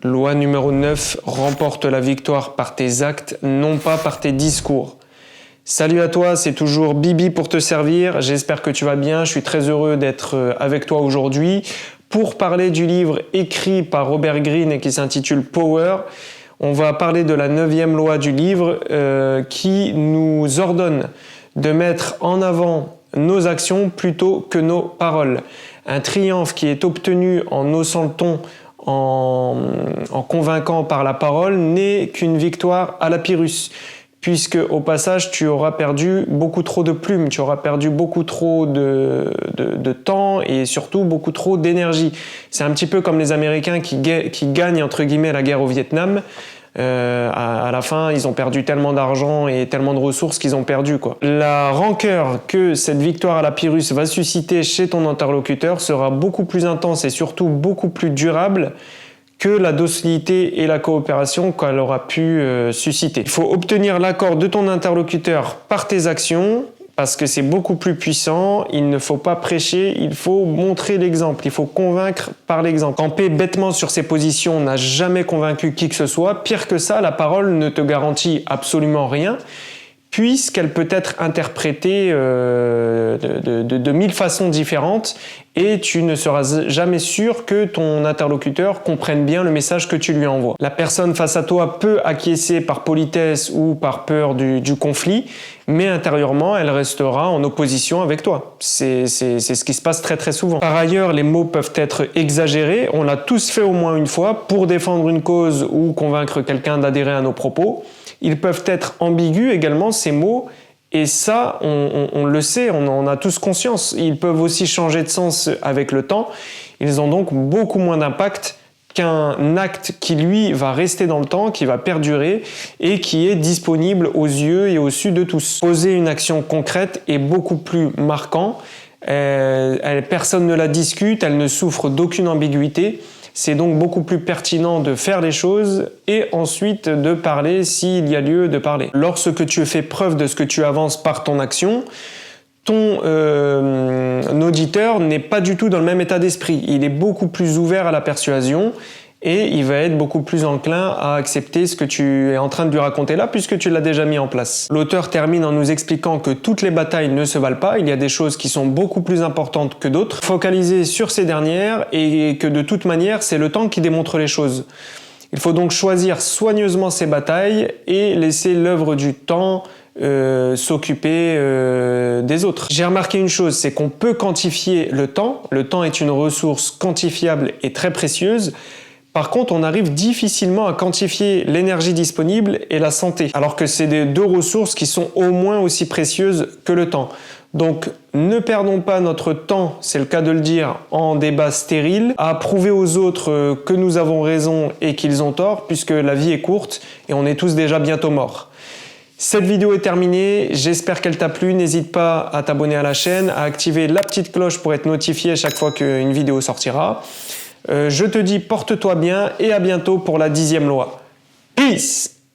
Loi numéro 9, remporte la victoire par tes actes, non pas par tes discours. Salut à toi, c'est toujours Bibi pour te servir. J'espère que tu vas bien. Je suis très heureux d'être avec toi aujourd'hui pour parler du livre écrit par Robert Greene et qui s'intitule Power. On va parler de la 9e loi du livre qui nous ordonne de mettre en avant nos actions plutôt que nos paroles. Un triomphe qui est obtenu en haussant le ton, en convainquant par la parole, n'est qu'une victoire à la Pyrrhus. Puisque au passage, tu auras perdu beaucoup trop de plumes, tu auras perdu beaucoup trop de temps et surtout beaucoup trop d'énergie. C'est un petit peu comme les Américains qui gagnent entre guillemets la guerre au Vietnam. À la fin, ils ont perdu tellement d'argent et tellement de ressources qu'ils ont perdu, quoi. La rancœur que cette victoire à la Pyrrhus va susciter chez ton interlocuteur sera beaucoup plus intense et surtout beaucoup plus durable que la docilité et la coopération qu'elle aura pu susciter. Il faut obtenir l'accord de ton interlocuteur par tes actions, parce que c'est beaucoup plus puissant. Il ne faut pas prêcher, il faut montrer l'exemple, il faut convaincre par l'exemple. Camper bêtement sur ses positions n'a jamais convaincu qui que ce soit. Pire que ça, la parole ne te garantit absolument rien, puisqu'elle peut être interprétée de 1000 façons différentes et tu ne seras jamais sûr que ton interlocuteur comprenne bien le message que tu lui envoies. La personne face à toi peut acquiescer par politesse ou par peur du conflit, mais intérieurement, elle restera en opposition avec toi. C'est ce qui se passe très très souvent. Par ailleurs, les mots peuvent être exagérés. On l'a tous fait au moins une fois pour défendre une cause ou convaincre quelqu'un d'adhérer à nos propos. Ils peuvent être ambigus également, ces mots, et ça, on le sait, on en a tous conscience. Ils peuvent aussi changer de sens avec le temps. Ils ont donc beaucoup moins d'impact qu'un acte qui, lui, va rester dans le temps, qui va perdurer et qui est disponible aux yeux et au su de tous. Poser une action concrète est beaucoup plus marquant. Personne ne la discute, elle ne souffre d'aucune ambiguïté. C'est donc beaucoup plus pertinent de faire les choses et ensuite de parler s'il y a lieu de parler. Lorsque tu fais preuve de ce que tu avances par ton action, ton auditeur n'est pas du tout dans le même état d'esprit. Il est beaucoup plus ouvert à la persuasion et il va être beaucoup plus enclin à accepter ce que tu es en train de lui raconter là, puisque tu l'as déjà mis en place. L'auteur termine en nous expliquant que toutes les batailles ne se valent pas, il y a des choses qui sont beaucoup plus importantes que d'autres. Focaliser sur ces dernières et que de toute manière, c'est le temps qui démontre les choses. Il faut donc choisir soigneusement ces batailles et laisser l'œuvre du temps s'occuper des autres. J'ai remarqué une chose, c'est qu'on peut quantifier le temps. Le temps est une ressource quantifiable et très précieuse. Par contre, on arrive difficilement à quantifier l'énergie disponible et la santé, alors que c'est des deux ressources qui sont au moins aussi précieuses que le temps. Donc, ne perdons pas notre temps, c'est le cas de le dire, en débat stérile, à prouver aux autres que nous avons raison et qu'ils ont tort, puisque la vie est courte et on est tous déjà bientôt morts. Cette vidéo est terminée, j'espère qu'elle t'a plu, n'hésite pas à t'abonner à la chaîne, à activer la petite cloche pour être notifié chaque fois qu'une vidéo sortira. Je te dis porte-toi bien et à bientôt pour la 10e loi. Peace!